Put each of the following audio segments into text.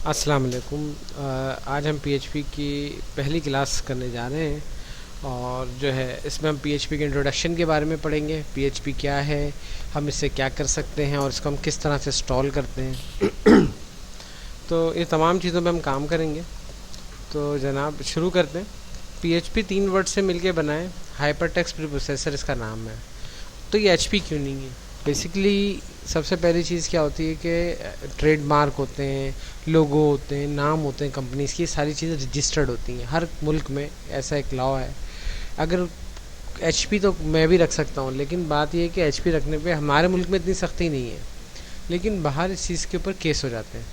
अस्सलाम वालेकुम। आज हम पीएचपी की पहली क्लास करने जा रहे हैं और जो है इसमें हम पीएचपी के इंट्रोडक्शन के बारे में पढ़ेंगे। पीएचपी क्या है, हम इससे क्या कर सकते हैं और इसको हम किस तरह से इंस्टॉल करते हैं। तो ये तमाम चीज़ों पे हम काम करेंगे। तो जनाब शुरू करते हैं। पीएचपी 3 वर्ड से मिलके बना है। हाइपर टेक्स्ट प्रीप्रोसेसर इसका नाम है। तो ये एचपी क्यों नहीं है? बेसिकली सबसे पहली चीज़ क्या होती है कि ट्रेडमार्क होते हैं, लोगो होते हैं, नाम होते हैं कंपनीज़ की, सारी चीज़ें रजिस्टर्ड होती हैं हर मुल्क में। ऐसा एक लॉ है। अगर एचपी तो मैं भी रख सकता हूँ, लेकिन बात यह है कि एचपी रखने पे हमारे मुल्क में इतनी सख्ती नहीं है, लेकिन बाहर इस चीज़ के ऊपर केस हो जाते हैं।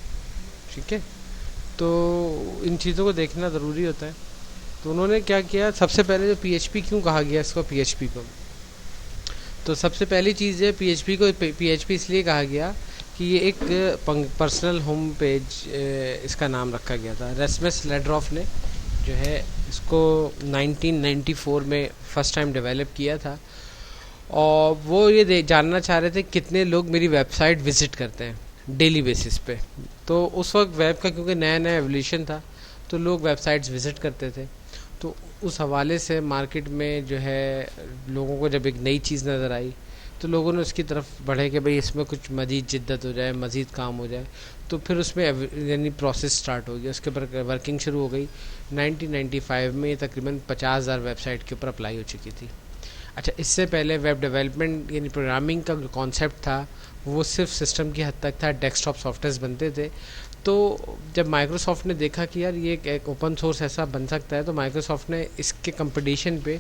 ठीक है, तो इन चीज़ों को देखना ज़रूरी होता है। तो उन्होंने क्या किया, सबसे पहले जो पीएचपी क्यों कहा गया इसको पीएचपी को, तो सबसे पहली चीज़ है पीएचपी को पीएचपी इसलिए कहा गया कि ये एक पर्सनल होम पेज, इसका नाम रखा गया था। रेस्मस लेड्रॉफ ने जो है इसको 1994 में फर्स्ट टाइम डेवलप किया था। और वो ये जानना चाह रहे थे कितने लोग मेरी वेबसाइट विज़िट करते हैं डेली बेसिस पे। तो उस वक्त वेब का क्योंकि नया नया एवोल्यूशन था, तो लोग वेबसाइट्स विज़िट करते थे। तो उस हवाले से मार्केट में जो है लोगों को जब एक नई चीज़ नज़र आई, तो लोगों ने उसकी तरफ बढ़े कि भाई इसमें कुछ मज़ीद जिद्दत हो जाए, मज़ीद काम हो जाए। तो फिर उसमें यानी प्रोसेस स्टार्ट हो गया, उसके ऊपर वर्किंग शुरू हो गई। 1995 में तकरीबन 50,000 वेबसाइट के ऊपर अप्लाई हो चुकी थी। अच्छा, इससे पहले वेब डेवलपमेंट यानी प्रोग्रामिंग का जो कॉन्सेप्ट था वो सिर्फ सिस्टम की हद तक था, डेस्कटॉप सॉफ्टवेयर बनते थे। तो जब माइक्रोसॉफ्ट ने देखा कि यार ये एक ओपन सोर्स ऐसा बन सकता है, तो माइक्रोसॉफ्ट ने इसके कंपटीशन पे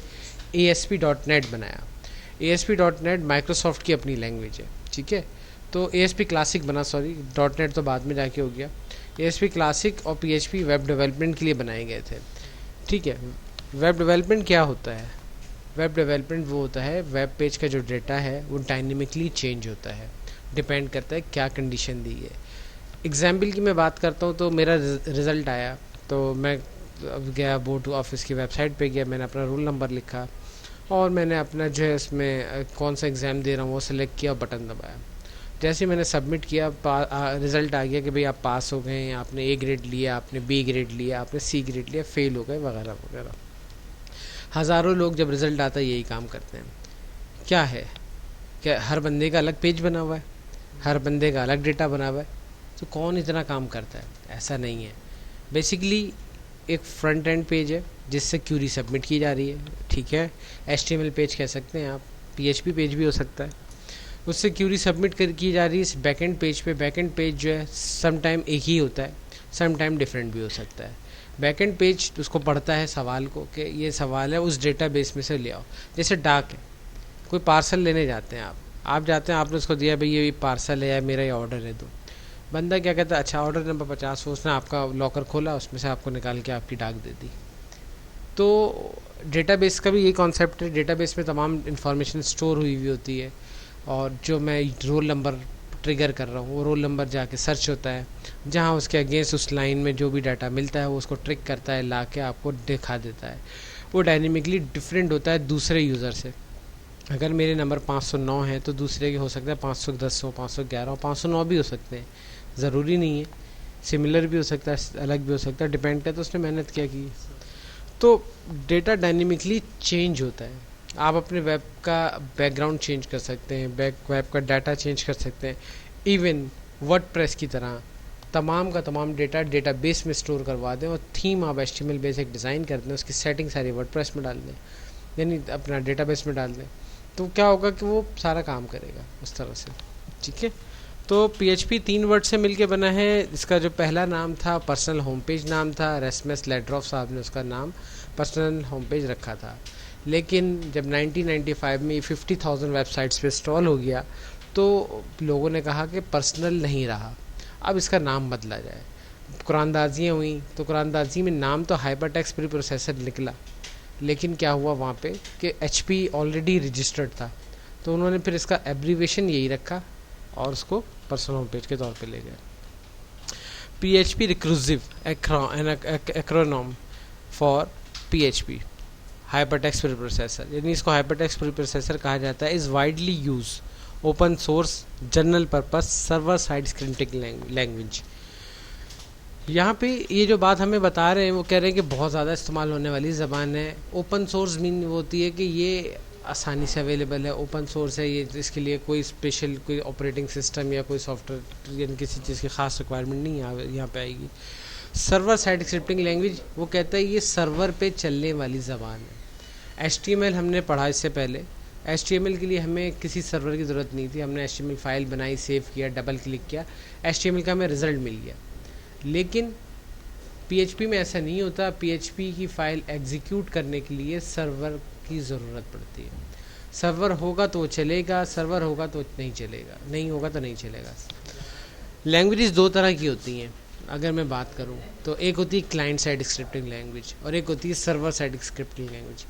ASP.NET बनाया। ASP.NET माइक्रोसॉफ्ट की अपनी लैंग्वेज है। ठीक है, तो ASP क्लासिक बना, सॉरी .NET तो बाद में जाके हो गया। ASP क्लासिक और PHP वेब डेवलपमेंट के लिए बनाए गए थे। ठीक है, वेब डेवलपमेंट क्या होता है? वेब डेवलपमेंट वो होता है, वेब पेज का जो डेटा है वो डायनेमिकली चेंज होता है, डिपेंड करता है क्या कंडीशन दी है। एग्जाम्पल की मैं बात करता हूँ, तो मेरा रिज़ल्ट आया, तो मैं अब गया बोर्ड ऑफिस की वेबसाइट पे गया, मैंने अपना रोल नंबर लिखा और मैंने अपना जो है इसमें कौन सा एग्ज़ाम दे रहा हूँ वो सिलेक्ट किया और बटन दबाया। जैसे ही मैंने सबमिट किया, रिज़ल्ट आ गया कि भाई आप पास हो गए हैं, आपने A ग्रेड लिया, आपने B ग्रेड लिया, आपने C ग्रेड लिया, फेल हो गए वगैरह वगैरह। हज़ारों लोग जब रिज़ल्ट आता है यही काम करते हैं। क्या है, क्या हर बंदे का अलग पेज बना हुआ है, हर बंदे का अलग डेटा बना हुआ है, तो कौन इतना काम करता है? ऐसा नहीं है। बेसिकली एक फ्रंट एंड पेज है जिससे क्यूरी सबमिट की जा रही है। ठीक है, HTML पेज कह सकते हैं आप, PHP पेज भी हो सकता है। उससे क्यूरी सबमिट की जा रही है इस बैक एंड पेज पे। बैक एंड पेज जो है सम टाइम एक ही होता है, सम टाइम डिफरेंट भी हो सकता है। बैक एंड पेज उसको पढ़ता है सवाल को कि ये सवाल है, उस डेटाबेस में से ले आओ। जैसे डाक है, कोई पार्सल लेने जाते हैं आप जाते हैं, आपने उसको दिया भाई ये पार्सल है या मेरा ये ऑर्डर है, दो। बंदा क्या कहता है, अच्छा ऑर्डर नंबर 50, उसने आपका लॉकर खोला, उसमें से आपको निकाल के आपकी डाक दे दी। तो डेटाबेस का भी यही कॉन्सेप्ट है। डेटाबेस में तमाम इन्फॉर्मेशन स्टोर हुई हुई होती है, और जो मैं रोल नंबर ट्रिगर कर रहा हूँ वो रोल नंबर जाके सर्च होता है, जहाँ उसके अगेंस्ट उस लाइन में जो भी डाटा मिलता है वो उसको ट्रिक करता है, ला के आपको दिखा देता है। वो डायनेमिकली डिफरेंट होता है दूसरे यूज़र से। अगर मेरे नंबर 509 है तो दूसरे के हो सकता है 510 हो, 511 हो, 509 भी हो सकते हैं, ज़रूरी नहीं है। सिमिलर भी हो सकता है, अलग भी हो सकता है, डिपेंड करता है तो उसने मेहनत क्या की। तो डेटा डायनेमिकली चेंज होता है। आप अपने वेब का बैकग्राउंड चेंज कर सकते हैं, वेब का डाटा चेंज कर सकते हैं। इवन वर्डप्रेस की तरह तमाम का तमाम डेटा डेटाबेस में स्टोर करवा दें, और थीम आप HTML बेसिक डिज़ाइन कर दें, उसकी सेटिंग सारी वर्डप्रेस में डाल दें, यानी अपना डेटाबेस में डाल दें, तो क्या होगा कि वो सारा काम करेगा उस तरह से। ठीक है, तो PHP 3 वर्ड से मिलके बना है। इसका जो पहला नाम था पर्सनल होम पेज नाम था, रेस्मस लेड्रॉफ साहब ने उसका नाम पर्सनल होम पेज रखा था। लेकिन जब 1995 में 50,000 वेबसाइट्स पे इंस्टॉल हो गया, तो लोगों ने कहा कि पर्सनल नहीं रहा, अब इसका नाम बदला जाए। कुरानदाजियाँ हुई, तो कुरानदाजी में नाम तो हाइपर टेक्स्ट प्री प्रोसेसर निकला, लेकिन क्या हुआ वहाँ पे कि HP ऑलरेडी रजिस्टर्ड था, तो उन्होंने फिर इसका एब्रीवेशन यही रखा और उसको पर्सनल होम पेज के तौर पे ले गए। PHP recursive acronym for PHP hypertext preprocessor, यानी इसको हाइपरटेक्स्ट प्रीप्रोसेसर कहा जाता है। Is widely use open source general purpose server side scripting language. यहाँ पे ये जो बात हमें बता रहे हैं वो कह रहे हैं कि बहुत ज़्यादा इस्तेमाल होने वाली ज़बान है। ओपन सोर्स मीन होती है कि ये आसानी से अवेलेबल है, ओपन सोर्स है ये, इसके लिए कोई स्पेशल कोई ऑपरेटिंग सिस्टम या कोई सॉफ्टवेयर या किसी चीज़ की ख़ास रिक्वायरमेंट नहीं यहाँ पे आएगी। सर्वर साइड स्क्रिप्टिंग लैंग्वेज वो कहता है ये सर्वर पे चलने वाली ज़बान है। HTML हमने पढ़ा इससे पहले। HTML के लिए हमें किसी सर्वर की ज़रूरत नहीं थी, हमने HTML फाइल बनाई, सेव किया, डबल क्लिक किया, HTML का हमें रिज़ल्ट मिल गया। लेकिन PHP में ऐसा नहीं होता। PHP की फ़ाइल एग्जीक्यूट करने के लिए सर्वर की ज़रूरत पड़ती है। सर्वर होगा तो चलेगा, सर्वर होगा तो नहीं चलेगा, नहीं होगा तो नहीं चलेगा। लैंग्वेजेस दो तरह की होती हैं अगर मैं बात करूं तो, एक होती है क्लाइंट साइड स्क्रिप्टिंग लैंग्वेज और एक होती है सर्वर साइड स्क्रिप्टिंग लैंग्वेज।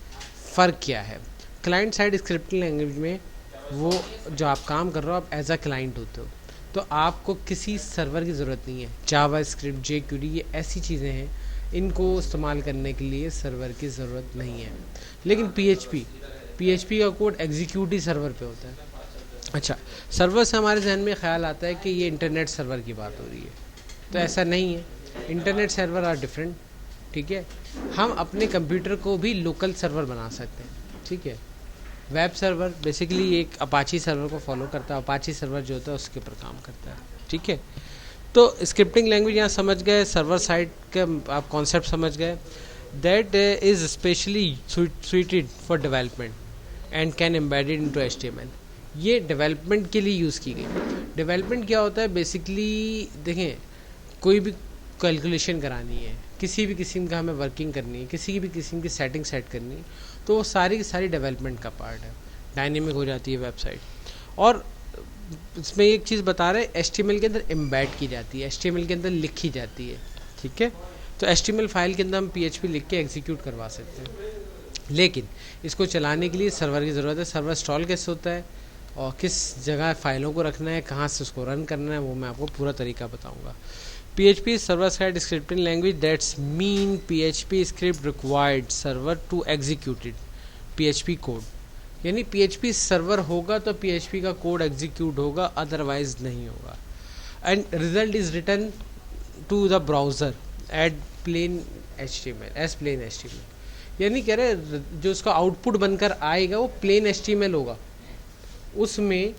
फ़र्क क्या है? क्लाइंट साइड स्क्रिप्टिंग लैंग्वेज में वो जो आप काम कर रहे हो आप एज अ क्लाइंट होते हो, तो आपको किसी सर्वर की ज़रूरत नहीं है। जावा स्क्रिप्ट, jQuery ये ऐसी चीज़ें हैं, इनको इस्तेमाल करने के लिए सर्वर की ज़रूरत नहीं है। लेकिन PHP का कोड एग्जीक्यूट ही सर्वर पे होता है। अच्छा, सर्वर से हमारे जहन में ख्याल आता है कि ये इंटरनेट सर्वर की बात हो रही है, तो ऐसा नहीं है। इंटरनेट सर्वर आर डिफरेंट, ठीक है। हम अपने कंप्यूटर को भी लोकल सर्वर बना सकते हैं, ठीक है। वेब सर्वर बेसिकली एक अपाची सर्वर को फॉलो करता है, अपाची सर्वर जो होता है उसके ऊपर काम करता है, ठीक है। तो स्क्रिप्टिंग लैंग्वेज यहाँ समझ गए, सर्वर साइड का आप कॉन्सेप्ट समझ गए। That is specially suited for development and can embedded into HTML। ये डेवलपमेंट के लिए यूज़ की गई। डेवलपमेंट क्या होता है बेसिकली, देखें कोई भी कैलकुलेशन करानी है, किसी भी किस्म का हमें वर्किंग करनी है, किसी भी किस्म की सेटिंग सेट करनी है, तो वो सारी की सारी डेवलपमेंट का पार्ट है। डायनेमिक हो जाती है वेबसाइट। और इसमें एक चीज़ बता रहे हैं, HTML के अंदर एम्बेड की जाती है, HTML के अंदर लिखी जाती है, ठीक है। तो HTML फाइल के अंदर हम PHP लिख के एग्जीक्यूट करवा सकते हैं। लेकिन इसको चलाने के लिए सर्वर की ज़रूरत है। सर्वर इंस्टॉल कैसे होता है और किस जगह फाइलों को रखना है, कहाँ से उसको रन करना है, वो मैं आपको पूरा तरीका बताऊँगा। PHP server side scripting language that's mean PHP script required server to executed PHP code. यानी PHP सर्वर होगा तो PHP का कोड एग्जीक्यूट होगा, अदरवाइज नहीं होगा। And result is return to the browser at plain HTML, as plain HTML। यानी कह रहे जो उसका आउटपुट बनकर आएगा वो प्लेन HTML होगा, उसमें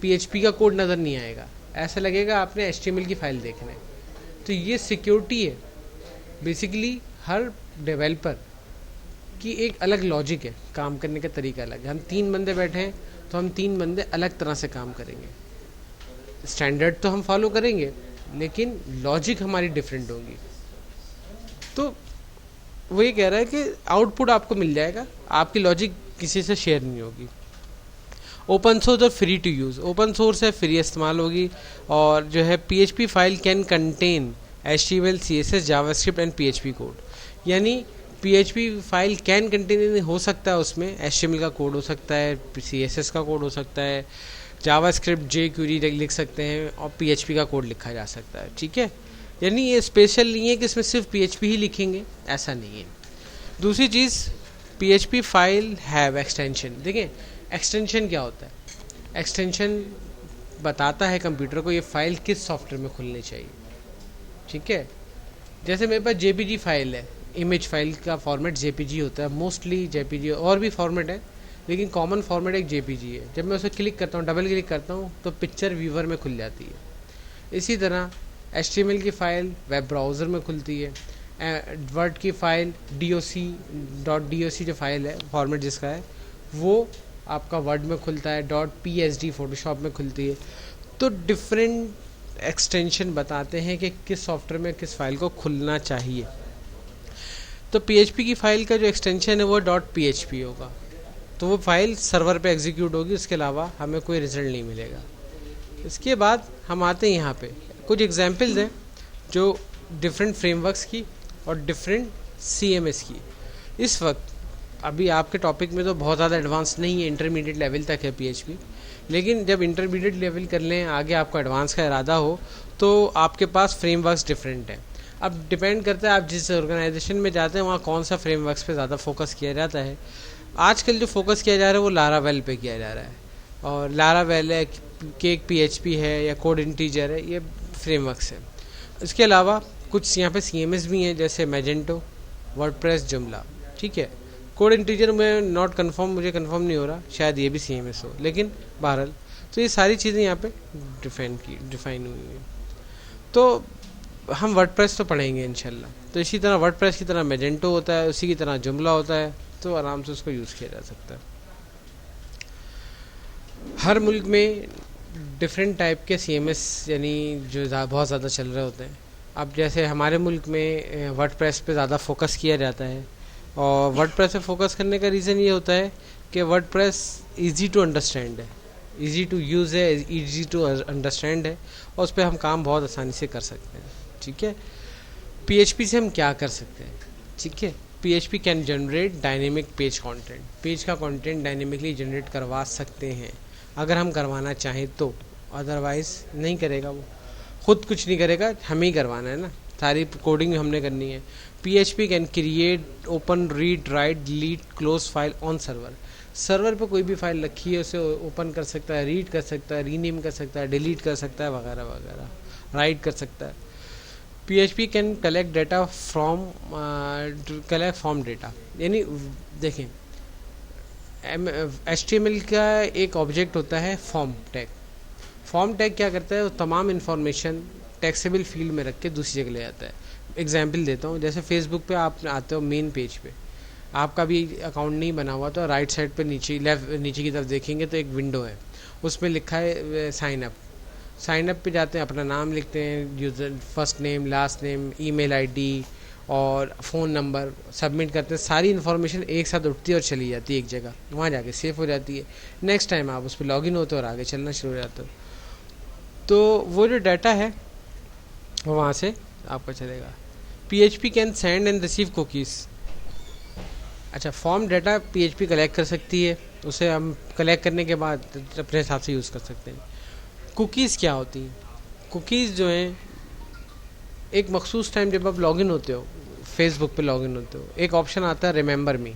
PHP का कोड नज़र नहीं आएगा, ऐसा लगेगा आपने HTML की फ़ाइल देखना है। तो ये सिक्योरिटी है। बेसिकली हर डेवलपर की एक अलग लॉजिक है, काम करने का तरीका अलग है। हम 3 बंदे बैठे हैं तो हम 3 बंदे अलग तरह से काम करेंगे। स्टैंडर्ड तो हम फॉलो करेंगे लेकिन लॉजिक हमारी डिफरेंट होगी। तो वो ये कह रहा है कि आउटपुट आपको मिल जाएगा, आपकी लॉजिक किसी से शेयर नहीं होगी। ओपन सोर्स और free to use, open source है, फ्री इस्तेमाल होगी। और जो है PHP file can contain HTML, CSS, JavaScript and PHP code. यानी PHP फाइल कैन कंटेन हो सकता है, उसमें HTML का कोड हो सकता है, CSS का कोड हो सकता है, जावास्क्रिप्ट, jQuery लिख सकते हैं और PHP का कोड लिखा जा सकता है, ठीक है। यानी ये स्पेशल नहीं है कि इसमें सिर्फ PHP ही लिखेंगे, ऐसा नहीं है। दूसरी चीज़, PHP फाइल हैव एक्सटेंशन। देखें एक्सटेंशन क्या होता है, एक्सटेंशन बताता है कंप्यूटर को ये फ़ाइल किस सॉफ्टवेयर में खुलनी चाहिए, ठीक है। जैसे मेरे पास JPG फाइल है, इमेज फाइल का फॉर्मेट JPG होता है, मोस्टली JPG, और भी फॉर्मेट है लेकिन कॉमन फॉर्मेट एक JPG है। जब मैं उसे क्लिक करता हूँ, डबल क्लिक करता हूँ तो पिक्चर व्यूवर में खुल जाती है। इसी तरह HTML की फ़ाइल वेब ब्राउज़र में खुलती है, वर्ड की फ़ाइल doc जो फाइल है, फॉर्मेट जिसका है, वो आपका वर्ड में खुलता है, .psd फोटोशॉप में खुलती है। तो डिफरेंट एक्सटेंशन बताते हैं कि किस सॉफ्टवेयर में किस फाइल को खुलना चाहिए। तो PHP की फ़ाइल का जो एक्सटेंशन है वो .php होगा, तो वो फाइल सर्वर पे एग्जीक्यूट होगी, उसके अलावा हमें कोई रिजल्ट नहीं मिलेगा। इसके बाद हम आते हैं यहाँ पे कुछ एग्जांपल्स हैं जो डिफरेंट फ्रेमवर्क्स की और डिफरेंट CMS की। इस वक्त अभी आपके टॉपिक में तो बहुत ज़्यादा एडवांस नहीं है, इंटरमीडिएट लेवल तक है PHP, लेकिन जब इंटरमीडिएट लेवल कर लें, आगे आपका एडवांस का इरादा हो, तो आपके पास फ्रेमवर्क्स डिफरेंट हैं। अब डिपेंड करता है आप जिस ऑर्गेनाइजेशन में जाते हैं वहाँ कौन सा फ्रेमवर्क्स पे ज़्यादा फोकस किया जाता है। आजकल जो फोकस किया जा रहा है वो लारावेल पे किया जा रहा है, और लारावेल है कि एक PHP है या कोड इंटीजर है, ये फ्रेमवर्क्स है। इसके अलावा कुछ यहाँ पे CMS भी हैं, जैसे मैजेंटो, वर्डप्रेस, जुमला। ठीक है, कोड इंटीजर में नॉट कंफर्म, मुझे कंफर्म नहीं हो रहा, शायद ये भी CMS हो, लेकिन बहरहाल तो ये सारी चीज़ें यहाँ पे डिफाइन हुई हैं। तो हम वर्डप्रेस तो पढ़ेंगे इंशाल्लाह। तो इसी तरह वर्डप्रेस की तरह मैजेंटो होता है, उसी की तरह जुमला होता है, तो आराम से उसको यूज़ किया जा सकता है। हर मुल्क में डिफरेंट टाइप के CMS यानी जो बहुत ज़्यादा चल रहे होते हैं। अब जैसे हमारे मुल्क में वर्डप्रेस पे ज़्यादा फोकस किया जाता है, और वर्डप्रेस पे फोकस करने का रीज़न ये होता है कि वर्डप्रेस इजी टू अंडरस्टैंड है, इजी टू यूज़ है, इजी टू अंडरस्टैंड है, और उस पर हम काम बहुत आसानी से कर सकते हैं। ठीक है, PHP से हम क्या कर सकते हैं? ठीक है, PHP can generate dynamic page content, page का कंटेंट डायनेमिकली जनरेट करवा सकते हैं अगर हम करवाना चाहें तो, अदरवाइज़ नहीं करेगा, वो खुद कुछ नहीं करेगा, हमें ही करवाना है ना, सारी कोडिंग हमने करनी है। PHP can create, open, read, right, delete, close file on server, server पे कोई भी फाइल रखी है उसे ओपन कर सकता है, रीड कर सकता है, रीनेम कर सकता है, डिलीट कर सकता है, वगैरह वगैरह, राइट कर सकता है। PHP can collect data from data, यानी देखें HTML का एक ऑब्जेक्ट होता है फॉर्म टैग। फॉर्म टैग क्या करता है, वो तमाम इन्फॉर्मेशन टेक्सेबल फील्ड में रख के दूसरी जगह ले जाता है। एग्जाम्पल देता हूँ, जैसे फेसबुक पे आप आते हो मेन पेज पे, आपका भी अकाउंट नहीं बना हुआ, तो राइट साइड पे नीचे की तरफ देखेंगे तो एक विंडो है, उसमें लिखा है साइन अप। साइन अप पे जाते हैं, अपना नाम लिखते हैं, user first name, last name, email ID और फ़ोन नंबर, सबमिट करते हैं। सारी इन्फॉर्मेशन एक साथ उठती है और चली जाती है एक जगह, वहाँ जाके सेव हो जाती है। नेक्स्ट टाइम आप उस पर लॉगिन होते हो और आगे चलना शुरू हो जाते हो, तो वो जो डाटा है वो वहाँ से आपका चलेगा। PHP can send and receive cookies. अच्छा, फॉर्म डाटा PHP कलेक्ट कर सकती है, उसे हम कलेक्ट करने के बाद अपने हिसाब से यूज़ कर सकते हैं। कुकीज़ क्या होती हैं? कुकीज़ जो हैं, एक मखसूस टाइम जब आप लॉगिन होते हो, फेसबुक पे लॉगिन होते हो, एक ऑप्शन आता है रिमेंबर मी,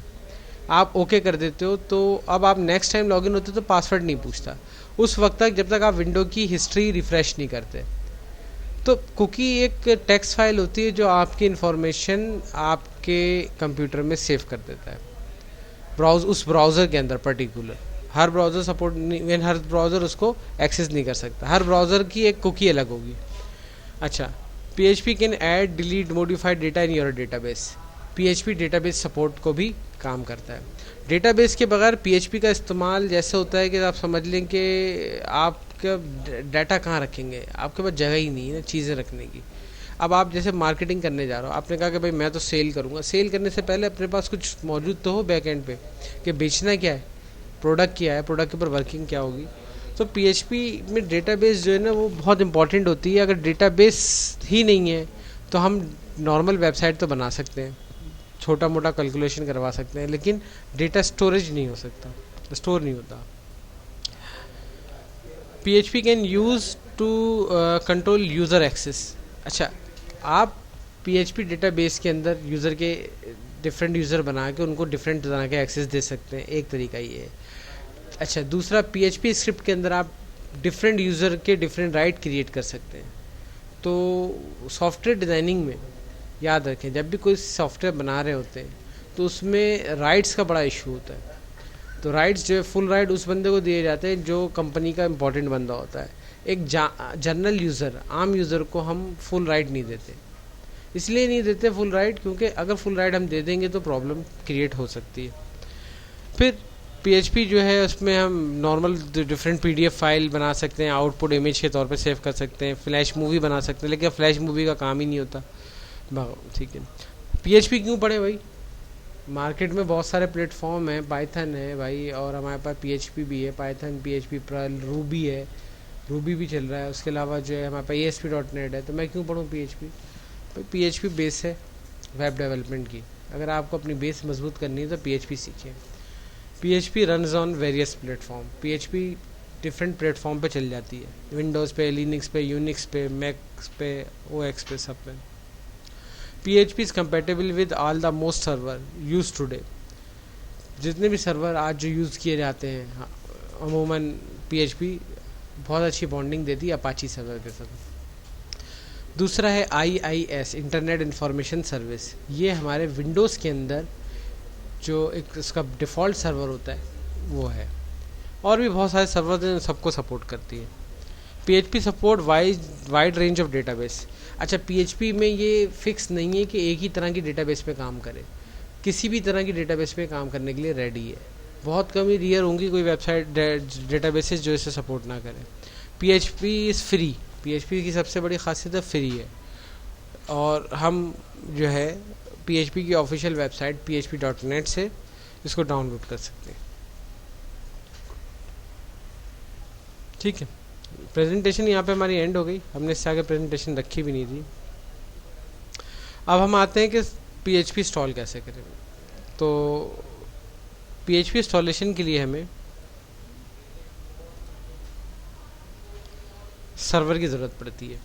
आप ओके कर देते हो, तो अब आप नेक्स्ट टाइम लॉगिन होते हो तो पासवर्ड नहीं पूछता उस वक्त तक जब तक आप विंडो की हिस्ट्री रिफ़्रेश नहीं करते। तो कुकी एक टेक्स्ट फाइल होती है जो आपकी इन्फॉर्मेशन आपके कंप्यूटर में सेव कर देता है, उस ब्राउज़र के अंदर पर्टिकुलर। हर ब्राउज़र सपोर्ट नहीं, हर ब्राउज़र उसको एक्सेस नहीं कर सकता, हर ब्राउज़र की एक कुकी अलग होगी। अच्छा, PHP can add, delete, modify data in your database. PHP database support को भी काम करता है। डेटाबेस के बगैर PHP का इस्तेमाल जैसे होता है कि आप समझ लें कि आपका डाटा कहाँ रखेंगे, आपके पास जगह ही नहीं है ना चीज़ें रखने की। अब आप जैसे मार्केटिंग करने जा रहे हो, आपने कहा कि भाई मैं तो सेल करूँगा, सेल करने से पहले अपने पास कुछ मौजूद तो हो बैक एंड पे कि बेचना क्या है, प्रोडक्ट क्या है, प्रोडक्ट के ऊपर वर्किंग क्या होगी। तो PHP में डेटाबेस जो है ना वो बहुत इंपॉर्टेंट होती है। अगर डेटाबेस ही नहीं है तो हम नॉर्मल वेबसाइट तो बना सकते हैं, छोटा मोटा कैलकुलेशन करवा सकते हैं, लेकिन डेटा स्टोरेज नहीं हो सकता, स्टोर नहीं होता। PHP can use to control user access. अच्छा, आप PHP डेटाबेस के अंदर यूज़र के डिफरेंट यूज़र बना के उनको डिफरेंट तरह के एक्सेस दे सकते हैं, एक तरीका ये है। अच्छा, दूसरा PHP स्क्रिप्ट के अंदर आप डिफरेंट यूज़र के डिफरेंट राइट क्रिएट कर सकते हैं। तो सॉफ्टवेयर डिज़ाइनिंग में याद रखें, जब भी कोई सॉफ्टवेयर बना रहे होते हैं तो उसमें राइट्स का बड़ा इशू होता है। तो राइट्स जो है फुल राइट उस बंदे को दिए जाते हैं जो कंपनी का इम्पोर्टेंट बंदा होता है। एक जनरल यूज़र, आम यूज़र को हम फुल राइट नहीं देते। इसलिए नहीं देते फुल राइट क्योंकि अगर फुल राइट हम दे देंगे तो प्रॉब्लम क्रिएट हो सकती है। फिर PHP जो है उसमें हम नॉर्मल डिफरेंट PDF फाइल बना सकते हैं, आउटपुट इमेज के तौर पे सेव कर सकते हैं, फ्लैश मूवी बना सकते हैं, लेकिन फ्लैश मूवी का काम ही नहीं होता। ठीक है, PHP क्यों पढ़े भाई? मार्केट में बहुत सारे प्लेटफॉर्म हैं, पाइथन है भाई, और हमारे पास PHP भी है, पाइथन, PHP, पर्ल, रूबी है, रूबी भी चल रहा है। उसके अलावा जो है हमारे पास ASP.NET है। तो मैं क्यों पढ़ूँ PHP? भाई PHP बेस है वेब डेवलपमेंट की, अगर आपको अपनी बेस मजबूत करनी है तो PHP सीखिए। PHP runs on various platform. PHP different platform पे चल जाती है, विंडोज़ पे, लिनक्स पे, यूनिक्स पे, मैक्स पे, OX पे, सब पे। PHP is compatible with all the most server use today. जितने भी सर्वर आज जो यूज़ किए जाते हैं, अमूमन PHP बहुत अच्छी बॉन्डिंग देती है अपाची सर्वर के साथ। दूसरा है IIS, इंटरनेट इंफॉर्मेशन सर्विस। ये हमारे विंडोज़ के अंदर जो एक इसका डिफ़ॉल्ट सर्वर होता है वो है, और भी बहुत सारे सर्वर हैं, सबको सपोर्ट करती है। PHP support wide range of database. अच्छा, PHP में ये फिक्स नहीं है कि एक ही तरह की डेटाबेस पे काम करे, किसी भी तरह की डेटाबेस पे काम करने के लिए रेडी है। बहुत कम ही रेयर होंगी कोई वेबसाइट डेटाबेसेस जो इसे सपोर्ट ना करें। PHP इज़ फ्री, PHP की सबसे बड़ी खासियत है फ्री है, और हम जो है PHP की ऑफिशियल वेबसाइट php.net से इसको डाउनलोड कर सकते हैं। ठीक है, प्रेजेंटेशन यहाँ पे हमारी एंड हो गई, हमने इससे आगे प्रेजेंटेशन रखी भी नहीं थी। अब हम आते हैं कि PHP इंस्टॉल कैसे करें। तो PHP इंस्टॉलेशन के लिए हमें सर्वर की ज़रूरत पड़ती है।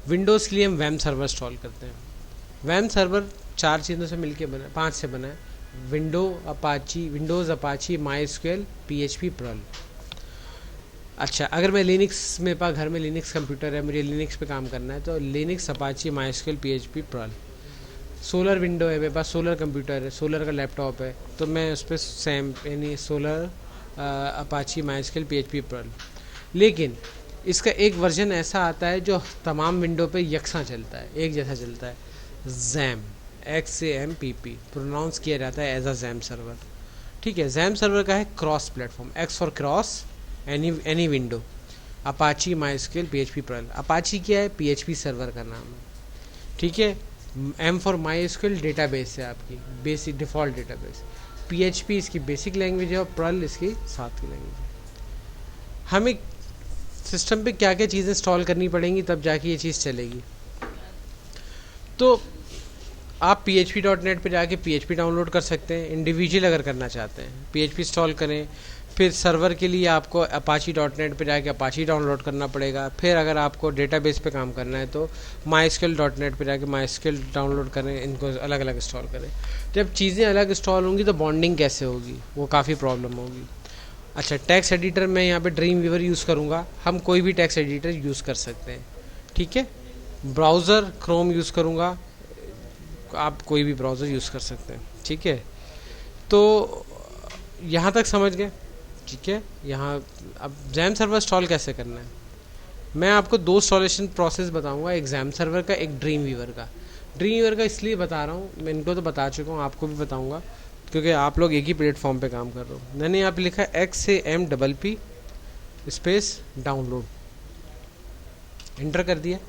विंडोज़ के लिए हम वैम सर्वर इंस्टॉल करते हैं। वैम सर्वर 4 चीज़ों से मिलके बना, 5 से बना है। Windows Apache MySQL PHP Perl. अच्छा, अगर मैं लिनक्स, मेरे पास घर में लिनक्स कंप्यूटर है, मुझे लिनक्स पे काम करना है, तो Linux Apache MySQL PHP Perl. Solar window है, मेरे पास सोलर कंप्यूटर है, सोलर का लैपटॉप है, तो मैं उस पर सैम यानी solar Apache MySQL PHP Perl. लेकिन इसका एक वर्जन ऐसा आता है जो तमाम विंडो पे यकसा चलता है, एक जैसा चलता है, जैम, XAMPP प्रोनाउंस किया जाता है एज अ जैम सर्वर। ठीक है, जैम सर्वर का है cross platform, X for cross, any window, Apache MySQL PHP Perl. Apache क्या है? PHP सर्वर का नाम है। ठीक है, M फॉर MySQL डेटाबेस है आपकी बेसिक डिफ़ॉल्ट डेटाबेस, PHP इसकी बेसिक लैंग्वेज है और पर्ल इसकी साथ की लैंग्वेज है। हमें सिस्टम पे क्या क्या चीज़ें इंस्टॉल करनी पड़ेंगी तब जाके ये चीज़ चलेगी। तो आप php.net पे जाके PHP डाउनलोड कर सकते हैं, इंडिविजुअल अगर करना चाहते हैं PHP इंस्टॉल करें। फिर सर्वर के लिए आपको apache.net पे जाके अपाची डाउनलोड करना पड़ेगा। फिर अगर आपको डेटाबेस पे काम करना है तो mysql.net पे जाके MySQL डाउनलोड करें, इनको अलग अलग इंस्टॉल करें। जब चीज़ें अलग इंस्टॉल होंगी तो बॉन्डिंग कैसे होगी, वो काफ़ी प्रॉब्लम होगी। अच्छा, टेक्स्ट एडिटर मैं यहाँ पे ड्रीम वीवर यूज़ करूँगा, हम कोई भी टेक्स्ट एडिटर यूज़ कर सकते हैं। ठीक है, ब्राउज़र क्रोम यूज़ करूँगा, आप कोई भी ब्राउज़र यूज़ कर सकते हैं। ठीक है, तो यहाँ तक समझ गए। ठीक है, यहाँ अब जैम सर्वर इंस्टॉल कैसे करना है, मैं आपको 2 इंस्टॉलेशन प्रोसेस बताऊँगा, एक जैम सर्वर का, एक ड्रीम वीवर का। ड्रीम वीवर का इसलिए बता रहा हूँ, मैं इनको तो बता चुका हूँ, आपको भी बताऊँगा क्योंकि आप लोग एक ही प्लेटफॉर्म पे काम कर रहे हो। मैंने यहाँ पे लिखा है XAMPP स्पेस डाउनलोड, इंटर कर दिया।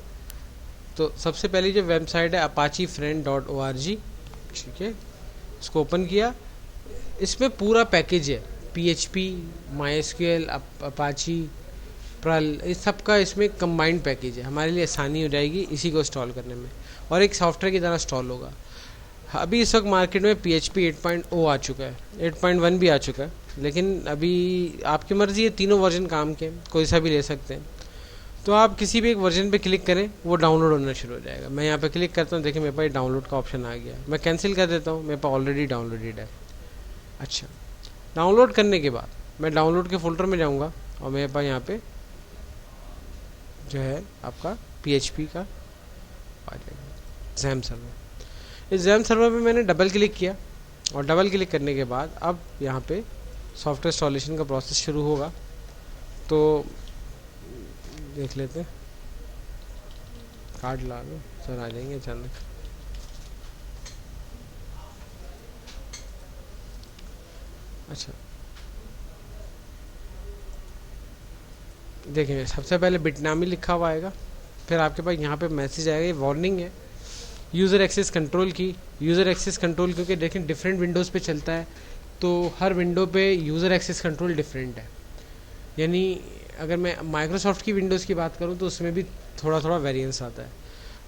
तो सबसे पहली जो वेबसाइट है apachefriend.org, ठीक है, इसको ओपन किया। इसमें पूरा पैकेज है, PHP, MySQL, अपाची, पर्ल, इस सब का इसमें कंबाइंड पैकेज है। हमारे लिए आसानी हो जाएगी इसी को इंस्टॉल करने में, और एक सॉफ्टवेयर की तरह इंस्टॉल होगा। अभी इस वक्त मार्केट में PHP 8.0 आ चुका है, 8.1 भी आ चुका है, लेकिन अभी आपकी मर्ज़ी है, तीनों वर्जन काम के, कोई सा भी ले सकते हैं। तो आप किसी भी एक वर्जन पे क्लिक करें, वो डाउनलोड होना शुरू हो जाएगा। मैं यहाँ पे क्लिक करता हूँ, देखिए मेरे पास डाउनलोड का ऑप्शन आ गया, मैं कैंसिल कर देता हूँ, मेरे पास ऑलरेडी डाउनलोडेड है। अच्छा, डाउनलोड करने के बाद मैं डाउनलोड के फोल्डर में जाऊँगा और मेरे पास यहाँ पे जो है आपका PHP का आ जाएगा जैम सर्वर। इस जैम सर्वर पे मैंने डबल क्लिक किया, और डबल क्लिक करने के बाद अब यहाँ पे सॉफ्टवेयर इंस्टॉलेशन का प्रोसेस शुरू होगा। तो देख लेते हैं, कार्ड ला लो सर, आ जाएंगे अचानक। अच्छा, देखिए सबसे पहले बिटनामी लिखा हुआ आएगा, फिर आपके पास यहाँ पे मैसेज आएगा, ये वार्निंग है यूज़र एक्सेस कंट्रोल की। यूज़र एक्सेस कंट्रोल क्योंकि देखें डिफरेंट विंडोज़ पे चलता है, तो हर विंडो पे यूज़र एक्सेस कंट्रोल डिफरेंट है। यानी अगर मैं माइक्रोसॉफ्ट की विंडोज़ की बात करूँ तो उसमें भी थोड़ा थोड़ा वेरिएंस आता है,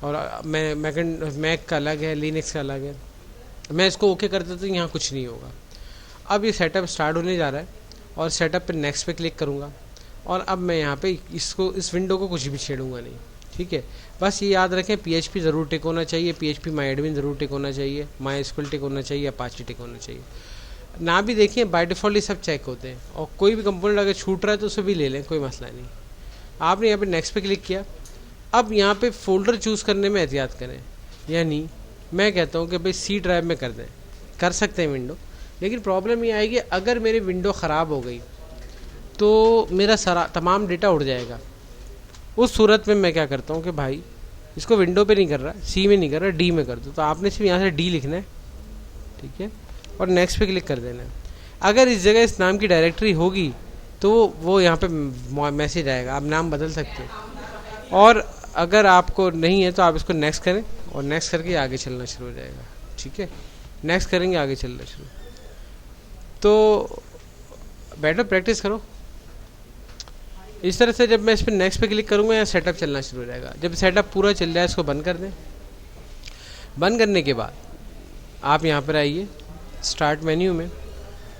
और मैक का अलग है, लिनक्स का अलग है। मैं इसको ओके कर देता तो यहाँ कुछ नहीं होगा। अब ये सेटअप स्टार्ट होने जा रहा है, और सेटअप पे नेक्स्ट पे क्लिक करूँगा, और अब मैं यहाँ पे इसको, इस विंडो को कुछ भी छेड़ूंगा नहीं। ठीक है, बस ये याद रखें PHP ज़रूर टिक होना चाहिए, PHP MyAdmin ज़रूर टिक होना चाहिए, MySQL टिक होना चाहिए, अपाची टिक होना चाहिए। ना भी देखिए, बाय डिफ़ॉल्ट ये सब चेक होते हैं, और कोई भी कंपोनेंट अगर छूट रहा है तो उसे भी ले लें, कोई मसला नहीं। आपने यहाँ पे नेक्स्ट पे क्लिक किया। अब यहाँ पे फोल्डर चूज़ करने में एहतियात करें, यानी मैं कहता हूँ कि भाई सी ड्राइव में कर दें, कर सकते हैं विंडो, लेकिन प्रॉब्लम ये आएगी अगर मेरी विंडो ख़राब हो गई तो मेरा सारा तमाम डेटा उड़ जाएगा। उस सूरत में मैं क्या करता हूँ कि भाई इसको विंडो पे नहीं कर रहा, सी में नहीं कर रहा, डी में कर दो। तो आपने सिर्फ यहाँ से डी लिखना है, ठीक है, और नेक्स्ट पे क्लिक कर देना है। अगर इस जगह इस नाम की डायरेक्टरी होगी तो वो यहाँ पे मैसेज आएगा, आप नाम बदल सकते हो। और अगर आपको नहीं है तो आप इसको नेक्स्ट करें, और नेक्स्ट करके आगे चलना शुरू हो जाएगा, ठीक है। नेक्स्ट करेंगे, आगे चलना शुरू। तो बेटर प्रैक्टिस करो इस तरह से। जब मैं इस पर नेक्स्ट पे क्लिक करूँगा, यहाँ सेटअप चलना शुरू हो जाएगा। जब सेटअप पूरा चल जाए इसको बंद कर दें। बंद करने के बाद आप यहाँ पर आइए स्टार्ट मेन्यू में,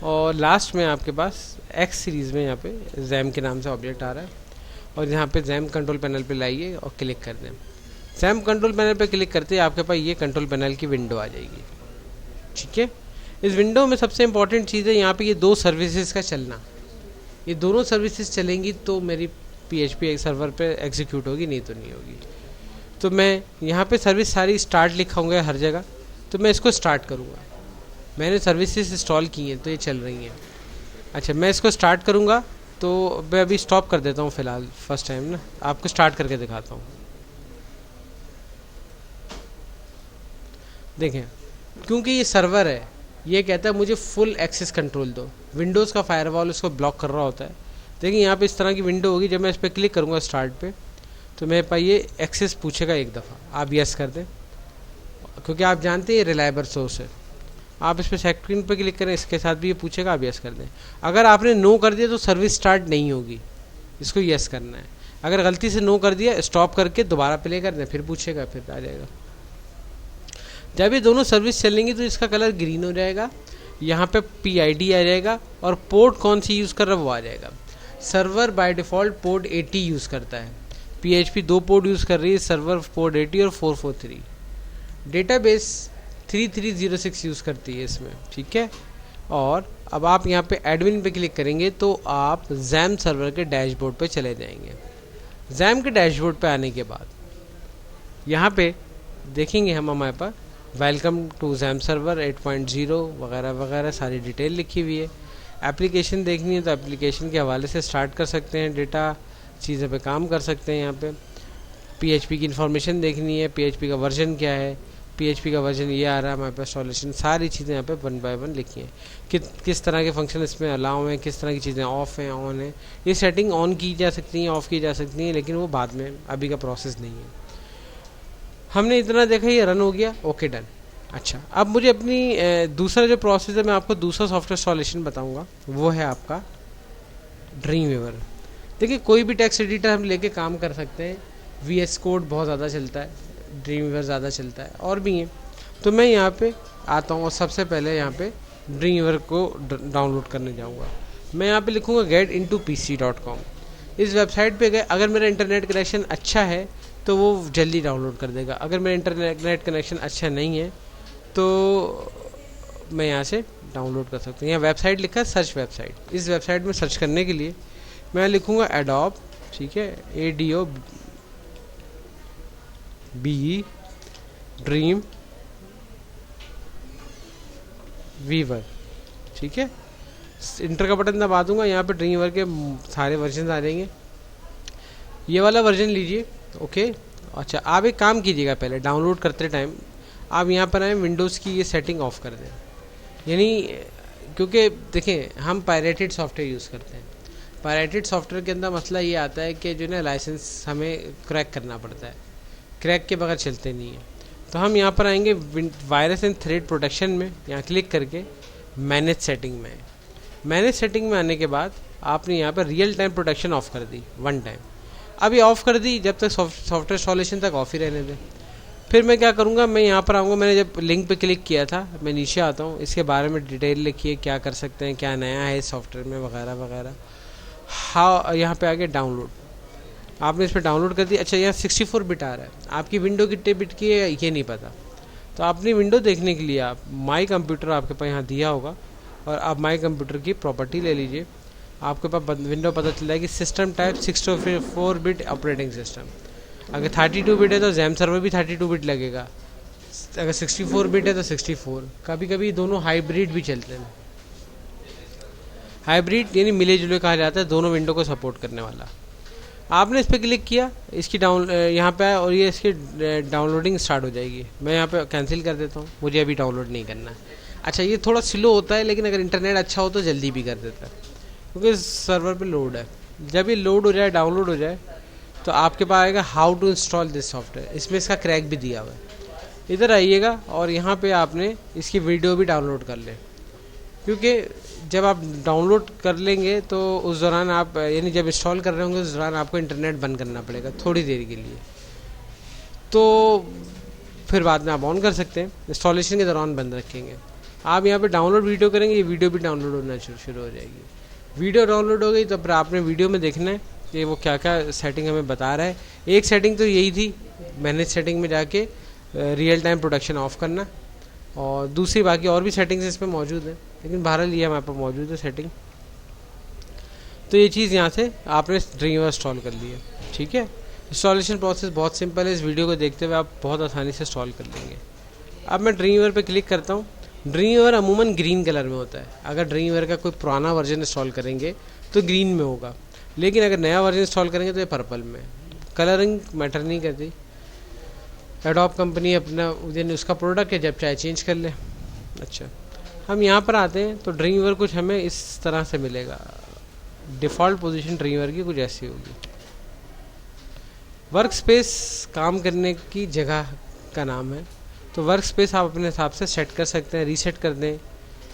और लास्ट में आपके पास एक्स सीरीज़ में यहाँ पे जैम के नाम से ऑब्जेक्ट आ रहा है, और यहाँ पे जैम कंट्रोल पैनल पे लाइए और क्लिक कर दें। जैम कंट्रोल पैनल पे क्लिक करते ही आपके पास ये कंट्रोल पैनल की विंडो आ जाएगी, ठीक है। इस विंडो में सबसे इंपॉर्टेंट चीज़ है यहाँ पे ये दो सर्विसेज का चलना। ये दोनों सर्विसेज चलेंगी तो मेरी PHP सर्वर पे एग्जीक्यूट होगी, नहीं तो नहीं होगी। तो मैं यहाँ पे सर्विस सारी स्टार्ट लिखा होंगे हर जगह, तो मैं इसको स्टार्ट करूँगा। मैंने सर्विसेज इंस्टॉल की हैं तो ये चल रही हैं। अच्छा, मैं इसको स्टार्ट करूँगा तो मैं अभी स्टॉप कर देता हूँ फ़िलहाल, फर्स्ट टाइम ना, आपको स्टार्ट करके दिखाता हूँ। देखें, क्योंकि ये सर्वर है, ये कहता है मुझे फुल एक्सेस कंट्रोल दो। विंडोज़ का फायरवॉल उसको ब्लॉक कर रहा होता है। देखिए यहाँ पे इस तरह की विंडो होगी। जब मैं इस पर क्लिक करूँगा स्टार्ट पे, तो मेरे पास ये एक्सेस पूछेगा एक दफ़ा, आप यस कर दें, क्योंकि आप जानते हैं ये रिलायबल सोर्स है। आप इस पर सेकंड पे क्लिक करें, इसके साथ भी ये पूछेगा, आप यस कर दें। अगर आपने नो कर दिया तो सर्विस स्टार्ट नहीं होगी, इसको यस करना है। अगर गलती से नो कर दिया, स्टॉप करके दोबारा प्ले कर दें, फिर पूछेगा, फिर आ जाएगा। जब ये दोनों सर्विस चलेंगी तो इसका कलर ग्रीन हो जाएगा, यहाँ पे PID आ जाएगा, और पोर्ट कौन सी यूज़ कर रहा है वो आ जाएगा। Server by default port 80 use करता है। PHP 2 पोर्ट यूज़ कर रही है, सर्वर पोर्ट 80 और 443। डेटाबेस 3306 यूज़ करती है इसमें, ठीक है। और अब आप यहाँ पे एडमिन पे क्लिक करेंगे तो आप जैम सर्वर के डैशबोर्ड पे चले जाएंगे। जैम के डैशबोर्ड पे आने के बाद यहाँ पे देखेंगे हम हमारे पास वेलकम टू जैम सर्वर 8.0 वगैरह वगैरह सारी डिटेल लिखी हुई है। एप्लीकेशन देखनी है तो एप्लीकेशन के हवाले से स्टार्ट कर सकते हैं, डेटा चीज़ों पे काम कर सकते हैं। यहाँ पे PHP की इन्फॉर्मेशन देखनी है, PHP का वर्जन क्या है, PHP का वर्जन ये आ रहा है हमारे पास, इंस्टॉलेशन, सारी चीज़ें यहाँ पे 1 बाय 1 लिखी हैं। किस तरह के फंक्शन इसमें अलाउ हैं, किस तरह की चीज़ें ऑफ हैं, ऑन है। ये सेटिंग ऑन की जा सकती हैं, ऑफ़ की जा सकती हैं, लेकिन वो बाद में, अभी का प्रोसेस नहीं है। हमने इतना देखा, ये रन हो गया, ओके डन। अच्छा, अब मुझे अपनी दूसरा जो प्रोसेस है, मैं आपको दूसरा सॉफ्टवेयर इंस्टॉलेशन बताऊंगा, वो है आपका ड्रीमवीवर। देखिए, कोई भी टेक्स्ट एडिटर हम लेके काम कर सकते हैं। VS कोड बहुत ज़्यादा चलता है, ड्रीमवीवर ज़्यादा चलता है, और भी हैं। तो मैं यहाँ पे आता हूँ और सबसे पहले यहाँ पे ड्रीमवीवर को डाउनलोड करने जाऊँगा। मैं यहाँ पे लिखूँगा getintoPC.com। इस वेबसाइट पे गए, अगर मेरा इंटरनेट कनेक्शन अच्छा है तो वो जल्दी डाउनलोड कर देगा। अगर मेरा इंटरनेट कनेक्शन अच्छा नहीं है तो मैं यहाँ से डाउनलोड कर सकता हूँ। यहाँ वेबसाइट लिखा है सर्च वेबसाइट। इस वेबसाइट में सर्च करने के लिए मैं लिखूँगा एडोब, ठीक है, ADOBE ड्रीम वीवर, ठीक है। इंटर का बटन दबा दूंगा, यहाँ पे ड्रीमवीवर के सारे वर्जन आ जाएंगे। ये वाला वर्जन लीजिए, ओके। अच्छा, आप एक काम कीजिएगा, पहले डाउनलोड करते टाइम आप यहाँ पर आए, विंडोज़ की ये सेटिंग ऑफ कर दें। यानी क्योंकि देखें, हम पायरेटेड सॉफ्टवेयर यूज़ करते हैं। पायरेटेड सॉफ्टवेयर के अंदर मसला ये आता है कि जो ना लाइसेंस हमें क्रैक करना पड़ता है, क्रैक के बगैर चलते नहीं है। तो हम यहाँ पर आएंगे वायरस एंड थ्रेड प्रोटेक्शन में, यहाँ क्लिक करके मैनेज सेटिंग में। मैनेज सेटिंग में आने के बाद आपने यहाँ पर रियल टाइम प्रोटेक्शन ऑफ कर दी, 1 टाइम। अभी ऑफ़ कर दी, जब तक सॉफ्टवेयर इंस्टॉलेशन तक ऑफ ही रहने दें। फिर मैं क्या करूँगा, मैं यहाँ पर आऊँगा, मैंने जब लिंक पे क्लिक किया था, मैं नीचे आता हूँ, इसके बारे में डिटेल लिखी है, क्या कर सकते हैं, क्या नया है सॉफ्टवेयर में, वगैरह वगैरह। हाँ, यहाँ पे आगे डाउनलोड, आपने इस पर डाउनलोड कर दी। अच्छा, यहाँ 64 बिट आ रहा है, आपकी विंडो कितने बिट की है ये नहीं पता। तो अपनी विंडो देखने के लिए आप माई कंप्यूटर आपके पास यहाँ दिया होगा, और आप माई कंप्यूटर की प्रॉपर्टी ले लीजिए। आपके पास विंडो पता चल जाएगी, system type 64 bit operating system. अगर 32 बिट है तो जैम सर्वर भी 32 बिट लगेगा, अगर 64 बिट है तो 64। कभी कभी दोनों हाइब्रिड भी चलते हैं। हाइब्रिड यानी मिले जुले कहा जाता है, दोनों विंडो को सपोर्ट करने वाला। आपने इस पर क्लिक किया, इसकी यहाँ पे आया और ये इसकी डाउनलोडिंग स्टार्ट हो जाएगी। मैं यहाँ पे कैंसिल कर देता हूँ, मुझे अभी डाउनलोड नहीं करना है। अच्छा, ये थोड़ा स्लो होता है, लेकिन अगर इंटरनेट अच्छा हो तो जल्दी भी कर देता है, क्योंकि सर्वर पे लोड है। जब ये लोड हो जाए, डाउनलोड हो जाए, तो आपके पास आएगा how to install this software. इसमें इसका क्रैक भी दिया हुआ है। इधर आइएगा और यहाँ पे आपने इसकी वीडियो भी डाउनलोड कर लें, क्योंकि जब आप डाउनलोड कर लेंगे तो उस दौरान आप, यानी जब इंस्टॉल कर रहे होंगे उस दौरान आपको इंटरनेट बंद करना पड़ेगा थोड़ी देर के लिए, तो फिर बाद में आप ऑन कर सकते हैं। इंस्टॉलेशन के दौरान बंद रखेंगे। आप यहाँ पे डाउनलोड वीडियो करेंगे, ये वीडियो भी डाउनलोड होना शुरू हो जाएगी। वीडियो डाउनलोड हो गई तो फिर आपने वीडियो में देखना है कि वो क्या क्या सेटिंग हमें बता रहा है। एक सेटिंग तो यही थी, मैनेज सेटिंग में जाके रियल टाइम प्रोडक्शन ऑफ करना, और दूसरी बाकी और भी सेटिंग्स इसमें मौजूद है, लेकिन बहरहाल ये हमारे पास मौजूद है सेटिंग। तो ये चीज़ यहाँ से आपने ड्रीमवीवर इंस्टॉल कर ली है। ठीक है, इंस्टॉलेशन प्रोसेस बहुत सिंपल है, इस वीडियो को देखते हुए आप बहुत आसानी से इंस्टॉल कर लेंगे। अब मैं ड्रीमवीवर पे क्लिक करता हूँ। ड्रीमवीवर अमूमन ग्रीन कलर में होता है। अगर ड्रीमवीवर का कोई पुराना वर्जन इंस्टॉल करेंगे तो ग्रीन में होगा, लेकिन अगर नया वर्जन इंस्टॉल करेंगे तो ये पर्पल में। कलरिंग मैटर नहीं करती। एडोब कंपनी अपना उसका प्रोडक्ट है, जब चाहे चेंज कर ले। अच्छा, हम यहाँ पर आते हैं तो ड्रीमवीवर कुछ हमें इस तरह से मिलेगा। डिफ़ॉल्ट पोजीशन ड्रीमवीवर की कुछ ऐसी होगी। वर्क स्पेस काम करने की जगह का नाम है, तो वर्क स्पेस आप अपने हिसाब से सेट कर सकते हैं, रीसेट कर दें,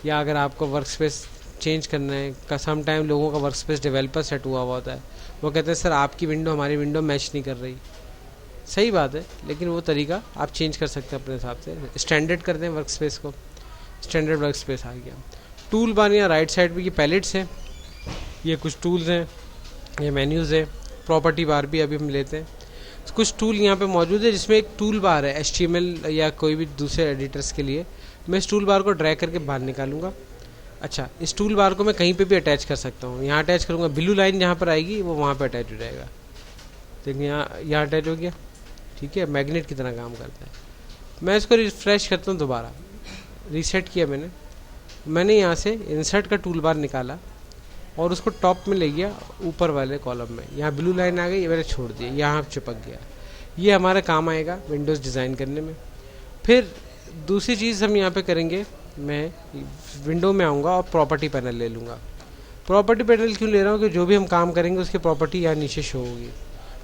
या अगर आपको वर्क स्पेस चेंज करना है का सम टाइम लोगों का वर्क स्पेस डेवलपर सेट हुआ होता है, वो कहते हैं सर आपकी विंडो हमारी विंडो मैच नहीं कर रही। सही बात है, लेकिन वो तरीका आप चेंज कर सकते हैं अपने हिसाब से। स्टैंडर्ड कर दें वर्क स्पेस को, स्टैंडर्ड वर्क स्पेस आ गया। टूल बार या राइट साइड पे ये पैलेट्स हैं, ये कुछ टूल्स हैं, ये मेन्यूज़ है। प्रॉपर्टी बार भी अभी हम लेते हैं। कुछ टूल यहाँ पे मौजूद है, जिसमें एक टूल बार है HTML या कोई भी दूसरे एडिटर्स के लिए। मैं इस टूल बार को ड्रैग करके बाहर निकालूंगा। अच्छा, इस टूल बार को मैं कहीं पे भी अटैच कर सकता हूँ। यहाँ अटैच करूँगा, ब्लू लाइन जहाँ पर आएगी वो वहाँ पर अटैच हो जाएगा। देखिए यहाँ अटैच हो गया। ठीक है, मैग्नेट की तरह काम करता है। मैं इसको रिफ्रेश करता हूँ, दोबारा रीसेट किया मैंने यहाँ से इंसर्ट का टूल बार निकाला और उसको टॉप में ले गया, ऊपर वाले कॉलम में। यहाँ ब्लू लाइन आ गई, ये मैंने छोड़ दिया, यहाँ चिपक गया। ये हमारा काम आएगा विंडोज़ डिज़ाइन करने में। फिर दूसरी चीज़ हम यहाँ पे करेंगे, मैं विंडो में आऊँगा और प्रॉपर्टी पैनल ले लूँगा। प्रॉपर्टी पैनल क्यों ले रहा हूँ कि जो भी हम काम करेंगे उसकी प्रॉपर्टी यहाँ नीचे शो होगी।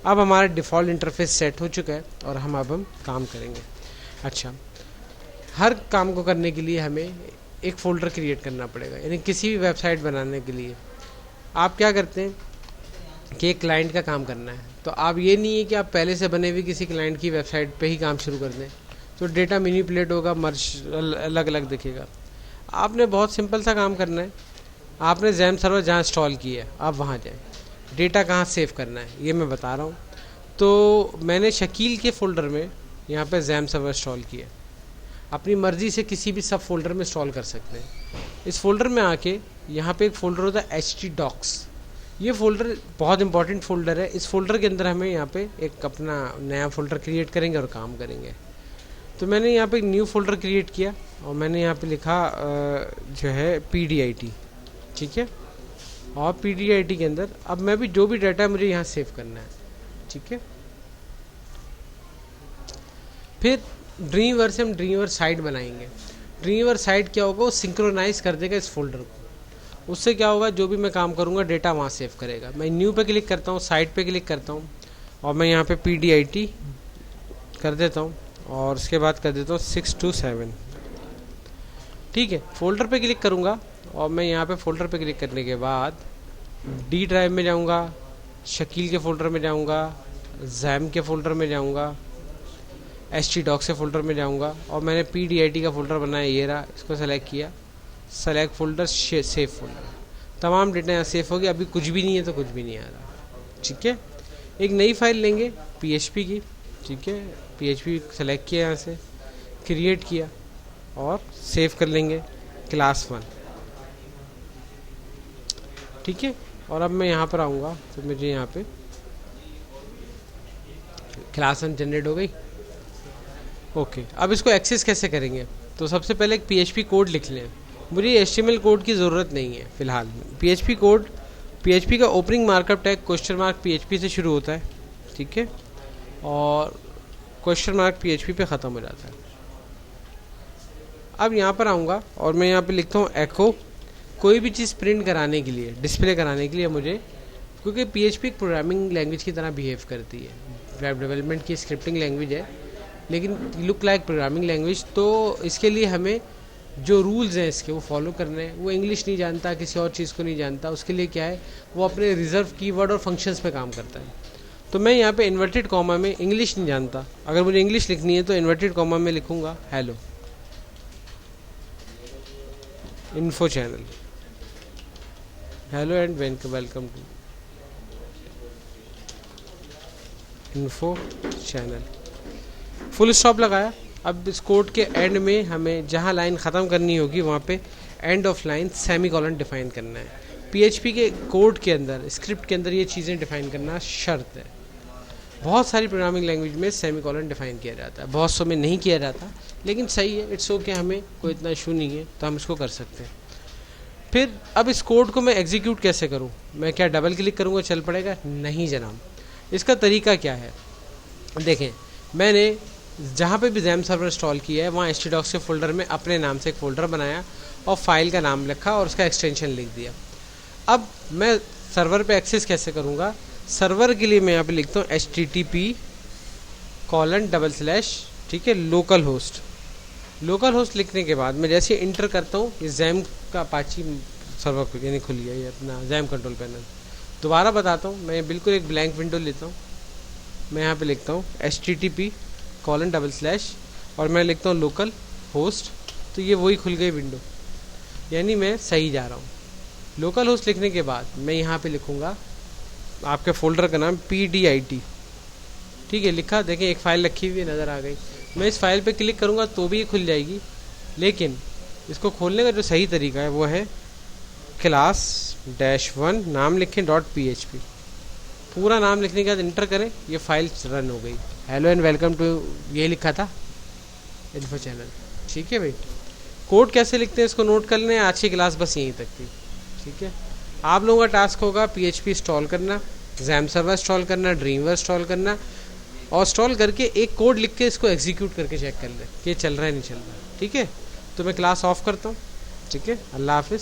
अब हमारा डिफ़ॉल्ट इंटरफेस सेट हो चुका है और हम काम करेंगे। अच्छा, हर काम को करने के लिए हमें एक फ़ोल्डर क्रिएट करना पड़ेगा, यानी किसी भी वेबसाइट बनाने के लिए आप क्या करते हैं कि एक क्लाइंट का काम करना है, तो आप ये नहीं है कि आप पहले से बने हुए किसी क्लाइंट की वेबसाइट पे ही काम शुरू कर दें, तो डेटा मैनिपुलेट होगा, मर्ज अलग अलग दिखेगा। आपने बहुत सिंपल सा काम करना है। आपने जैम सर्वर जहाँ इंस्टॉल किया है आप वहाँ जाएँ। डेटा कहाँ सेव करना है ये मैं बता रहा हूँ। तो मैंने शकील के फ़ोल्डर में यहाँ पे जैम सर्वर इंस्टॉल किया। अपनी मर्ज़ी से किसी भी सब फोल्डर में इंस्टॉल कर सकते हैं। इस फोल्डर में आके यहाँ पे एक फ़ोल्डर होता है htdocs। ये फ़ोल्डर बहुत इंपॉर्टेंट फ़ोल्डर है। इस फोल्डर के अंदर हमें यहाँ पे एक अपना नया फ़ोल्डर क्रिएट करेंगे और काम करेंगे। तो मैंने यहाँ पे एक न्यू फ़ोल्डर क्रिएट किया और मैंने यहाँ पे लिखा जो है PDIT। ठीक है, और PDIT के अंदर अब मैं भी जो भी डाटा मुझे यहाँ सेव करना है। ठीक है, फिर ड्रीमवीवर से हम ड्रीमवीवर साइट बनाएंगे। ड्रीमवीवर साइट क्या होगा, वो सिंक्रोनाइज़ कर देगा इस फोल्डर को। उससे क्या होगा, जो भी मैं काम करूँगा डेटा वहाँ सेव करेगा। मैं न्यू पे क्लिक करता हूँ, साइट पे क्लिक करता हूँ और मैं यहाँ पे PDIT कर देता हूँ और उसके बाद कर देता हूँ 627। ठीक है, फोल्डर पे क्लिक करूँगा और मैं यहाँ पे फोल्डर पे क्लिक करने के बाद D ड्राइव में जाऊँगा, शकील के फ़ोल्डर में जाऊँगा, जैम के फ़ोल्डर में जाऊँगा, htdocs के फ़ोल्डर में जाऊँगा और मैंने PDIT का फ़ोल्डर बनाया, ये रहा। इसको सेलेक्ट किया, सेलेक्ट फ़ोल्डर, सेव फ़ोल्डर। तमाम डेटा यहाँ सेव हो गया। अभी कुछ भी नहीं है तो कुछ भी नहीं आ रहा। ठीक है, एक नई फाइल लेंगे PHP की। ठीक है, PHP सेलेक्ट किया, यहाँ से क्रिएट किया और सेव कर लेंगे क्लास 1। ठीक है, और अब मैं यहाँ पर आऊँगा तो मुझे यहाँ पे क्लास हम जनरेट हो गई। ओके, अब इसको एक्सेस कैसे करेंगे? तो सबसे पहले एक पीएचपी कोड लिख लें। मुझे एचटीएमएल कोड की ज़रूरत नहीं है फ़िलहाल। पीएचपी कोड, पीएचपी का opening markup tag question mark PHP से शुरू होता है, ठीक है, और क्वेश्चन मार्क पीएचपी पे ख़त्म हो जाता है। अब यहाँ पर आऊँगा और मैं यहाँ पे लिखता हूँ एको। कोई भी चीज़ प्रिंट कराने के लिए, डिस्प्ले कराने के लिए मुझे, क्योंकि पीएचपी एक प्रोग्रामिंग लैंग्वेज की तरह बिहेव करती है, वेब डेवलपमेंट की स्क्रिप्टिंग लैंग्वेज है लेकिन लुक लाइक प्रोग्रामिंग लैंग्वेज, तो इसके लिए हमें जो रूल्स हैं इसके वो फॉलो करने हैं। वो इंग्लिश नहीं जानता, किसी और चीज़ को नहीं जानता, उसके लिए क्या है, वो अपने रिजर्व कीवर्ड और फंक्शंस पे काम करता है। तो मैं यहाँ पे इन्वर्टेड कॉमा में इंग्लिश नहीं जानता, अगर मुझे इंग्लिश लिखनी है तो इन्वर्टेड कॉमा में लिखूँगा hello info channel, hello and welcome to info channel, full stop लगाया। अब इस कोड के एंड में हमें जहाँ लाइन ख़त्म करनी होगी वहाँ पे end of line semicolon define करना है। पीएचपी के कोड के अंदर, स्क्रिप्ट के अंदर ये चीज़ें डिफाइन करना शर्त है। बहुत सारी प्रोग्रामिंग लैंग्वेज में सेमीकोलन डिफाइन किया जाता है, बहुत सौ में नहीं किया जाता, लेकिन सही है, इट्स ओके, हमें कोई इतना इशू नहीं है तो हम इसको कर सकते हैं। फिर अब इस कोड को मैं एग्जीक्यूट कैसे करूँ? मैं क्या डबल क्लिक करूँगा चल पड़ेगा? नहीं जनाब। इसका तरीका क्या है, देखें, मैंने जहाँ पे भी जैम सर्वर इंस्टॉल किया है वहाँ htdocs के फोल्डर में अपने नाम से एक फ़ोल्डर बनाया और फाइल का नाम लिखा और उसका एक्सटेंशन लिख दिया। अब मैं सर्वर पे एक्सेस कैसे करूँगा? सर्वर के लिए मैं यहाँ पे लिखता हूँ http:/, ठीक है, लोकल होस्ट। लोकल होस्ट लिखने के बाद मैं जैसे इंटर करता हूँ ये जैम का अपाची सर्वर यानी खुल गया, ये अपना जैम कंट्रोल पैनल। दोबारा बताता हूँ, मैं बिल्कुल एक ब्लैंक विंडो लेता हूँ, मैं यहाँ पे लिखता हूँ http:/, और मैं लिखता हूँ लोकल होस्ट, तो ये वही खुल गई विंडो, यानी मैं सही जा रहा हूँ। लोकल होस्ट लिखने के बाद मैं यहाँ पे लिखूँगा आपके फ़ोल्डर का नाम PDIT, ठीक है, लिखा, देखें एक फ़ाइल रखी हुई नज़र आ गई। मैं इस फाइल पे क्लिक करूँगा तो भी ये खुल जाएगी, लेकिन इसको खोलने का जो सही तरीका है वो है class-1 नाम लिखें .php, पूरा नाम लिखने के बाद इंटर करें, ये फाइल रन हो गई। हेलो एंड वेलकम टू, ये लिखा था इन्फो चैनल, ठीक है भाई। कोड कैसे लिखते हैं इसको नोट कर लें, आज की क्लास बस यहीं तक थी, ठीक है। आप लोगों का टास्क होगा पीएचपी इंस्टॉल करना, जैम सर्वर इंस्टॉल करना, ड्रीमवीवर इंस्टॉल करना, और इंस्टॉल करके एक कोड लिख के इसको एग्जीक्यूट करके चेक कर लें कि ये चल रहा है नहीं चल रहा है, ठीक है। तो मैं क्लास ऑफ करता हूँ, ठीक है, अल्लाह हाफिज़।